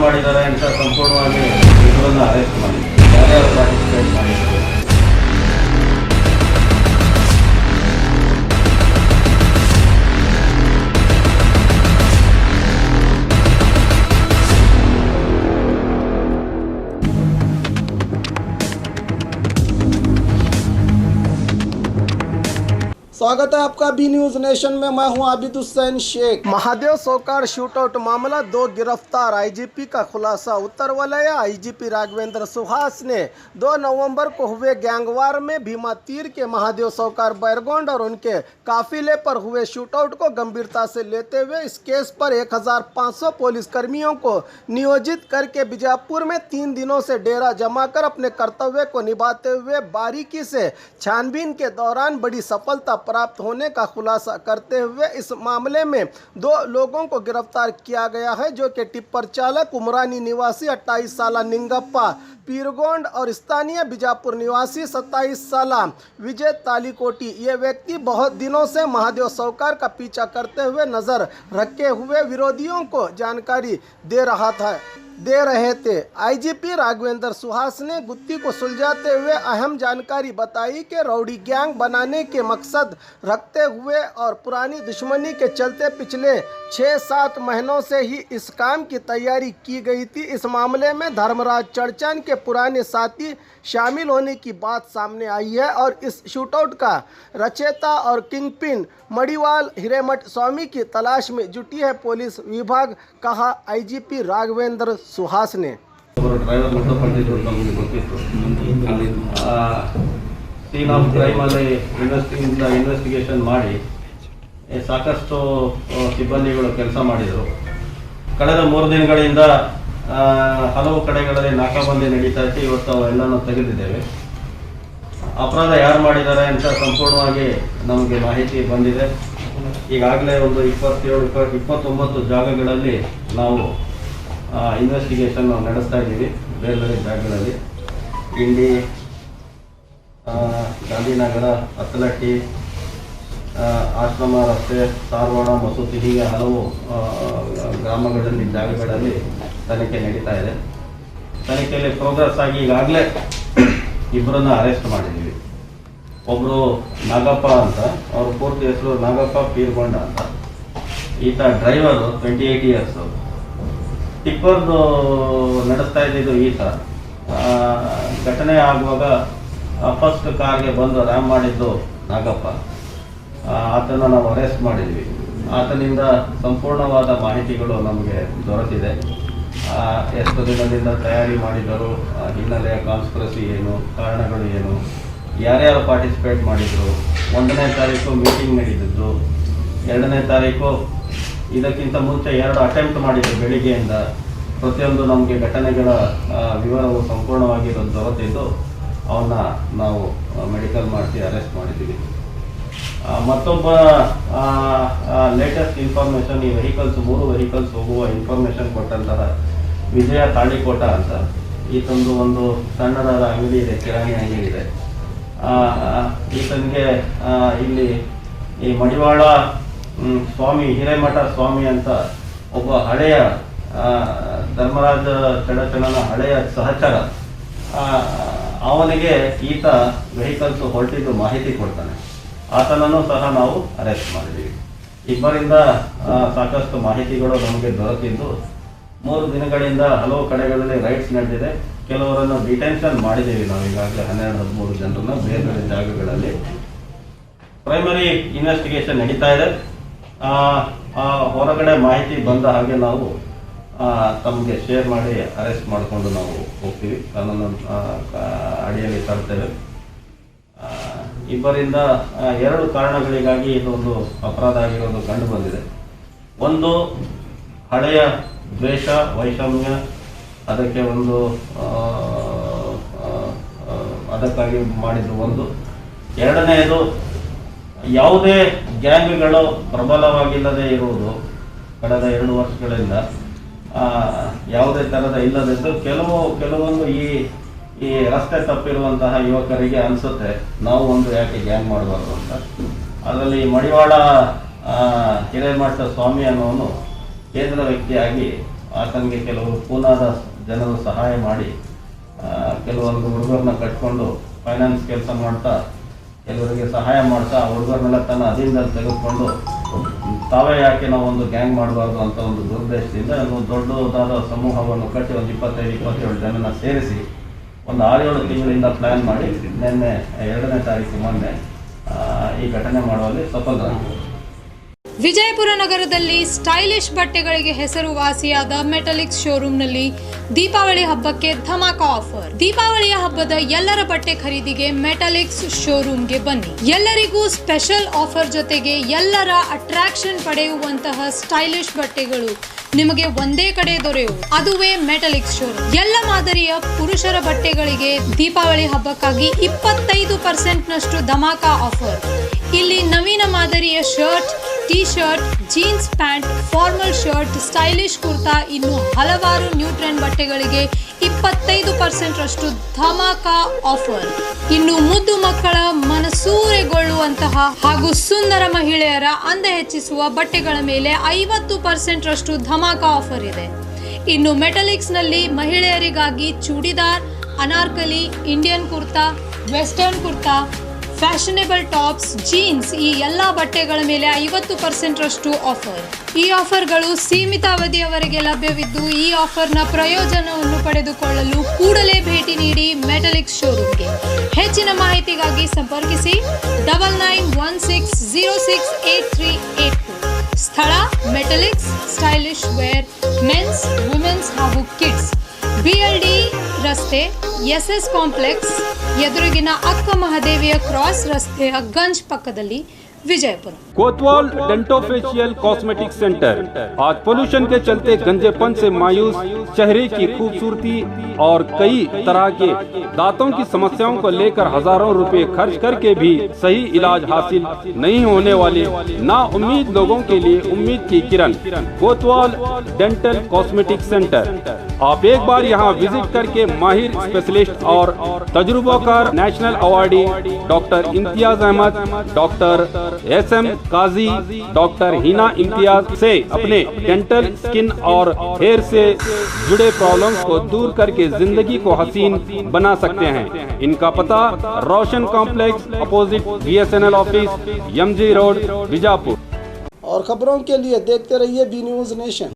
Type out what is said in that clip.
ಮಾಡಿದ್ದಾರೆ ಅಂತ ಸಂಪೂರ್ಣವಾಗಿ ಇಬ್ಬರನ್ನು ಅರೆಸ್ಟ್ ಮಾಡಿದ್ರು. ಯಾರ್ಯಾರು ಪಾರ್ಟಿಸಿಪೇಟ್ ಮಾಡಿದ್ರು स्वागत है आपका बी न्यूज नेशन में। मैं हूं आबिद हुसैन शेख। महादेव सौकार शूटआउट मामला, 2 गिरफ्तार, आईजीपी का खुलासा। उत्तर वलय आईजीपी राघवेंद्र सुहास ने 2 नवंबर को हुए गैंगवार में भीमा तीर के महादेव सौकार बैरगोंड और उनके काफिले पर हुए शूटआउट को गंभीरता से लेते हुए इस केस पर 1500 पुलिस कर्मियों को नियोजित करके बीजापुर में 3 दिनों से डेरा जमाकर अपने कर्तव्य को निभाते हुए बारीकी से छानबीन के दौरान बड़ी सफलता प्राप्त होने का खुलासा करते हुए इस मामले में 2 लोगों को गिरफ्तार किया गया है, जो कि टिप्पर चालक उमरानी निवासी 28 साल निंगप्पा पीरगोंड और स्थानीय बीजापुर निवासी 27 साल विजय तालीकोटी। ये व्यक्ति बहुत दिनों से महादेव सौकार का पीछा करते हुए नजर रखे हुए विरोधियों को जानकारी दे रहे थे। आईजीपी राघवेंद्र सुहास ने गुत्थी को सुलझाते हुए अहम जानकारी बताई कि रौडी गैंग बनाने के मकसद रखते हुए और पुरानी दुश्मनी के चलते पिछले 6-7 महीनों से ही इस काम की तैयारी की गई थी। इस मामले में धर्मराज चढ़चान के पुराने साथी शामिल होने की बात सामने आई है और इस शूटआउट का रचेता और किंगपिन मड़ीवाल हिरेमठ स्वामी की तलाश में जुटी है पुलिस विभाग, कहा आईजीपी राघवेंद्र सुहास ने। ड्राइवर ಮೃತಪಟ್ಟಿದ್ದು ನಮಗೆ ಗೊತ್ತಿತ್ತು. ಸೀನ್ ಆಫ್ ಕ್ರೈಮ್ ಅಲ್ಲಿ ಇನ್ವೆಸ್ಟಿಗೇಷನ್ ಮಾಡಿ ಸಾಕಷ್ಟು ಸಿಬ್ಬಂದಿಗಳು ಕೆಲಸ ಮಾಡಿದರು. ಕಳೆದ 3 ದಿನಗಳಿಂದ ಹಲವು ಕಡೆಗಳಲ್ಲಿ ನಾಕಾಬಂದಿ ನಡೀತಾ ಇತ್ತು. ಇವತ್ತು ಅವೆಲ್ಲನೂ ತೆಗೆದಿದ್ದೇವೆ. ಅಪರಾಧ ಯಾರು ಮಾಡಿದ್ದಾರೆ ಅಂತ ಸಂಪೂರ್ಣವಾಗಿ ನಮಗೆ ಮಾಹಿತಿ ಬಂದಿದೆ. ಈಗಾಗಲೇ ಒಂದು 29 ಜಾಗಗಳಲ್ಲಿ ನಾವು ಇನ್ವೆಸ್ಟಿಗೇಷನ್ ನಡೆಸ್ತಾ ಇದ್ದೀವಿ. ಬೇರೆ ಬೇರೆ ಜಾಗಗಳಲ್ಲಿ ಇಂಡಿ, ಗಾಂಧಿನಗರ, ಅತ್ತಲಟ್ಟಿ, ಆಶ್ರಮ ರಸ್ತೆ, ಸಾರವಾಡ, ಮಸೂತಿ, ಹೀಗೆ ಹಲವು ಗ್ರಾಮಗಳಲ್ಲಿ ಜಾಗಗಳಲ್ಲಿ ತನಿಖೆ ನಡೀತಾ ಇದೆ. ತನಿಖೆಯಲ್ಲಿ ಪ್ರೋಗ್ರೆಸ್ ಆಗಿ ಈಗಾಗಲೇ ಇಬ್ಬರನ್ನು ಅರೆಸ್ಟ್ ಮಾಡಿದ್ದೀವಿ. ಒಬ್ಬರು ನಾಗಪ್ಪ ಅಂತ, ಅವ್ರ ಪೂರ್ತಿ ಹೆಸರು ನಾಗಪ್ಪ ಪೀರ್ಗೊಂಡ ಅಂತ. ಈತ ಡ್ರೈವರು, 28 ಇಯರ್ಸು. ಟಿಪ್ಪರ್ದು ನಡೆಸ್ತಾ ಇದ್ದಿದ್ದು ಈತ. ಘಟನೆ ಆಗುವಾಗ ಫಸ್ಟ್ ಕಾರ್ಗೆ ಬಂದು ರ್ಯಾಮ್ ಮಾಡಿದ್ದು ನಾಗಪ್ಪ. ಆತನ ನಾವು ಅರೆಸ್ಟ್ ಮಾಡಿದ್ವಿ. ಆತನಿಂದ ಸಂಪೂರ್ಣವಾದ ಮಾಹಿತಿಗಳು ನಮಗೆ ದೊರೆತಿದೆ. ಎಷ್ಟು ದಿನದಿಂದ ತಯಾರಿ ಮಾಡಿದರು, ಹಿನ್ನೆಲೆಯ ಕಾನ್ಸ್ಪಿರಸಿ ಏನು, ಕಾರಣಗಳು ಏನು, ಯಾರ್ಯಾರು ಪಾರ್ಟಿಸಿಪೇಟ್ ಮಾಡಿದರು. 1ನೇ ತಾರೀಕು ಮೀಟಿಂಗ್ ನಡೆದಿದ್ದು, 2ನೇ ತಾರೀಕು ಇದಕ್ಕಿಂತ ಮುಂಚೆ 2 ಅಟೆಂಪ್ಟ್ ಮಾಡಿದ್ರು ಬೆಳಿಗ್ಗೆಯಿಂದ. ಪ್ರತಿಯೊಂದು ನಮಗೆ ಘಟನೆಗಳ ವಿವರವು ಸಂಪೂರ್ಣವಾಗಿ ದೊರೆತಿದ್ದು ಅವನ್ನ ನಾವು ಮೆಡಿಕಲ್ ಮಾಡಿಸಿ ಅರೆಸ್ಟ್ ಮಾಡಿದ್ದೀವಿ. ಮತ್ತೊಬ್ಬ ಲೇಟೆಸ್ಟ್ ಇನ್ಫಾರ್ಮೇಷನ್, ಈ ವೆಹಿಕಲ್ಸ್ 3 ವೆಹಿಕಲ್ಸ್ ಹೋಗುವ ಇನ್ಫಾರ್ಮೇಷನ್ ಕೊಟ್ಟಂತಹ ವಿಜಯ ತಾಳಿಕೋಟ ಅಂತ. ಈತಂದು ಒಂದು ಸಣ್ಣದಾದ ಅಂಗಡಿ ಇದೆ, ಕಿರಾಣಿ ಅಂಗಡಿ ಇದೆ. ಈತನಿಗೆ ಇಲ್ಲಿ ಈ ಮಡಿವಾಳ ಸ್ವಾಮಿ, ಹಿರೇಮಠ ಸ್ವಾಮಿ ಅಂತ ಒಬ್ಬ ಹಳೆಯ ಧರ್ಮರಾಜ ಚಡಚಣನ ಹಳೆಯ ಸಹಚರ, ಅವನಿಗೆ ಈತ ವೆಹಿಕಲ್ಸ್ ಹೊರಟಿದ್ದು ಮಾಹಿತಿ ಕೊಡ್ತಾನೆ. ಆತನನ್ನು ಸಹ ನಾವು ಅರೆಸ್ಟ್ ಮಾಡಿದ್ದೀವಿ. ಇಬ್ಬರಿಂದ ಸಾಕಷ್ಟು ಮಾಹಿತಿಗಳು ನಮಗೆ ದೊರೆತಿದ್ದು 3 ದಿನಗಳಿಂದ ಹಲವು ಕಡೆಗಳಲ್ಲಿ ರೈಡ್ಸ್ ನಡೆದಿದೆ. ಕೆಲವರನ್ನು ಡಿಟೆನ್ಷನ್ ಮಾಡಿದ್ದೀವಿ ನಾವು ಈಗಾಗಲೇ 12-13 ಜನರನ್ನು ಬೇರೆ ಬೇರೆ ಜಾಗಗಳಲ್ಲಿ. ಪ್ರೈಮರಿ ಇನ್ವೆಸ್ಟಿಗೇಷನ್ ನಡೀತಾ ಇದೆ. ಹೊರಗಡೆ ಮಾಹಿತಿ ಬಂದ ಹಾಗೆ ನಾವು ತಮಗೆ ಶೇರ್ ಮಾಡಿ ಅರೆಸ್ಟ್ ಮಾಡಿಕೊಂಡು ನಾವು ಹೋಗ್ತೀವಿ, ಕಾನೂನು ಅಡಿಯಲ್ಲಿ ತರ್ತೇವೆ. ಇಬ್ಬರಿಂದ 2 ಕಾರಣಗಳಿಗಾಗಿ ಇದೊಂದು ಅಪರಾಧ ಆಗಿರೋದು ಕಂಡು ಬಂದಿದೆ. ಒಂದು ಹಳೆಯ ದ್ವೇಷ, ವೈಷಮ್ಯ, ಅದಕ್ಕೆ ಒಂದು ಅದಕ್ಕಾಗಿ ಮಾಡಿದ್ದು ಒಂದು. 2ನೇದು ಯಾವುದೇ ಗ್ಯಾಂಗ್ಗಳು ಪ್ರಬಲವಾಗಿಲ್ಲದೆ ಇರುವುದು. ಕಳೆದ 2 ವರ್ಷಗಳಿಂದ ಯಾವುದೇ ಥರದ ಇಲ್ಲದಿದ್ದು ಕೆಲವೊಂದು ಈ ರಸ್ತೆ ತಪ್ಪಿರುವಂತಹ ಯುವಕರಿಗೆ ಅನಿಸುತ್ತೆ ನಾವು ಒಂದು ಯಾಕೆ ಗ್ಯಾಂಗ್ ಮಾಡಬಾರ್ದು ಅಂತ. ಅದರಲ್ಲಿ ಮಡಿವಾಳ ಹಿರೇಮಠ ಸ್ವಾಮಿ ಅನ್ನೋನು ಕೇಂದ್ರ ವ್ಯಕ್ತಿಯಾಗಿ ಆತನಿಗೆ ಕೆಲವರು ಪೂನಾದ ಜನರು ಸಹಾಯ ಮಾಡಿ ಕೆಲವೊಂದು ಹುಡುಗರನ್ನ ಕಟ್ಕೊಂಡು ಫೈನಾನ್ಸ್ ಕೆಲಸ ಮಾಡ್ತಾ ಕೆಲವರಿಗೆ ಸಹಾಯ ಮಾಡ್ತಾ ಆ ಹುಡುಗರನ್ನೆಲ್ಲ ತನ್ನ ಅಧೀನದಲ್ಲಿ ತೆಗೆದುಕೊಂಡು ತಾವೇ ಯಾಕೆ ನಾವು ಒಂದು ಗ್ಯಾಂಗ್ ಮಾಡಬಾರ್ದು ಅಂತ ಒಂದು ದುರುದ್ದೇಶದಿಂದ ಒಂದು ದೊಡ್ಡದಾದ ಸಮೂಹವನ್ನು ಕಟ್ಟಿ ಒಂದು 25-27 ಜನನ ಸೇರಿಸಿ ಒಂದು 6-7 ತಿಂಗಳಿಂದ ಪ್ಲ್ಯಾನ್ ಮಾಡಿ ನಿನ್ನೆ 2ನೇ ತಾರೀಕು ಮೊನ್ನೆ ಈ ಘಟನೆ ಮಾಡುವಲ್ಲಿ ಸಫಲರಾಗಿದ್ದಾರೆ. ವಿಜಯಪುರ ನಗರದಲ್ಲಿ ಸ್ಟೈಲಿಶ್ ಬಟ್ಟೆಗಳಿಗೆ ಹೆಸರುವಾಸಿಯಾದ ಮೆಟಲಿಕ್ಸ್ ಶೋರೂಮ್ನಲ್ಲಿ ದೀಪಾವಳಿ ಹಬ್ಬಕ್ಕೆ ಧಮಾಕ ಆಫರ್. ದೀಪಾವಳಿಯ ಹಬ್ಬದ ಎಲ್ಲರ ಬಟ್ಟೆ ಖರೀದಿಗೆ ಮೆಟಲಿಕ್ಸ್ ಶೋರೂಮ್ಗೆ ಬನ್ನಿ. ಎಲ್ಲರಿಗೂ ಸ್ಪೆಷಲ್ ಆಫರ್ ಜೊತೆಗೆ ಎಲ್ಲರ ಅಟ್ರಾಕ್ಷನ್ ಪಡೆಯುವಂತಹ ಸ್ಟೈಲಿಶ್ ಬಟ್ಟೆಗಳು ನಿಮಗೆ ಒಂದೇ ಕಡೆ ದೊರೆಯುವುದು, ಅದುವೇ ಮೆಟಲಿಕ್ಸ್ ಶೋರೂಮ್. ಎಲ್ಲ ಮಾದರಿಯ ಪುರುಷರ ಬಟ್ಟೆಗಳಿಗೆ ದೀಪಾವಳಿ ಹಬ್ಬಕ್ಕಾಗಿ 25% ನಷ್ಟು ಧಮಾಕ ಆಫರ್. ಇಲ್ಲಿ ನವೀನ ಮಾದರಿಯ shirt, T shirt, jeans pant, formal shirt, stylish kurta, ಇನ್ನು ಹಲವಾರು ನ್ಯೂ ಟ್ರೆಂಡ್ ಬಟ್ಟೆಗಳಿಗೆ 25% ರಷ್ಟು ಧಮಾಕ ಆಫರ್. ಇನ್ನು ಮುದ್ದು ಮಕ್ಕಳ ಮನಸೂರೆಗೊಳ್ಳುವಂತಹ ಹಾಗೂ ಸುಂದರ ಮಹಿಳೆಯರ ಅಂದ ಹೆಚ್ಚಿಸುವ ಬಟ್ಟೆಗಳ ಮೇಲೆ 50% ರಷ್ಟು ಧಮಾಕ ಆಫರ್ ಇದೆ. ಇನ್ನು ಮೆಟಲಿಕ್ಸ್ ನಲ್ಲಿ ಮಹಿಳೆಯರಿಗಾಗಿ churidar, Anarkali, Indian kurta, western kurta, fashionable tops, jeans ಈ ಎಲ್ಲ ಬಟ್ಟೆಗಳ ಮೇಲೆ 50% ರಷ್ಟು ಆಫರ್. ಈ ಆಫರ್ಗಳು ಸೀಮಿತ ಅವಧಿಯವರೆಗೆ ಲಭ್ಯವಿದ್ದು ಈ ಆಫರ್ನ ಪ್ರಯೋಜನವನ್ನು ಪಡೆದುಕೊಳ್ಳಲು ಕೂಡಲೇ ಭೇಟಿ ನೀಡಿ ಮೆಟಲಿಕ್ಸ್ ಶೋರೂಮ್ಗೆ. ಹೆಚ್ಚಿನ ಮಾಹಿತಿಗಾಗಿ ಸಂಪರ್ಕಿಸಿ 9916068382. ಸ್ಥಳ Metaliks stylish wear men's, women's ಹಾಗೂ ಕಿಡ್ಸ್, BLD ರಸ್ತೆ, SS ಕಾಂಪ್ಲೆಕ್ಸ್ ಎದುರಿಗಿನ ಅಕ್ಕ ಮಹಾದೇವಿಯ ಕ್ರಾಸ್ ರಸ್ತೆಯ ಗಂಜ್ ಪಕ್ಕದಲ್ಲಿ, विजयपुर। कोतवाल डेंटोफेशियल कॉस्मेटिक सेंटर आज पोल्यूशन के चलते गंजेपन से मायूस चेहरे की खूबसूरती और कई तरह के दांतों की समस्याओं को लेकर हजारों रुपए खर्च करके भी सही इलाज हासिल नहीं होने वाले ना उम्मीद लोगों के लिए उम्मीद की किरण कोतवाल डेंटल कॉस्मेटिक सेंटर। आप एक बार यहाँ विजिट करके माहिर स्पेशलिस्ट और तजुर्बाकार national awardee doctor Imtiaz Ahmed, doctor SM Kazi, doctor Hina Imtiaz से अपने डेंटल, स्किन और हेयर से जुड़े प्रॉब्लम्स को दूर करके जिंदगी को हसीन बना सकते हैं। इनका पता Roshan complex opposite BSNL office, MG road, Bijapur. और खबरों के लिए देखते रहिए बी न्यूज़ नेशन।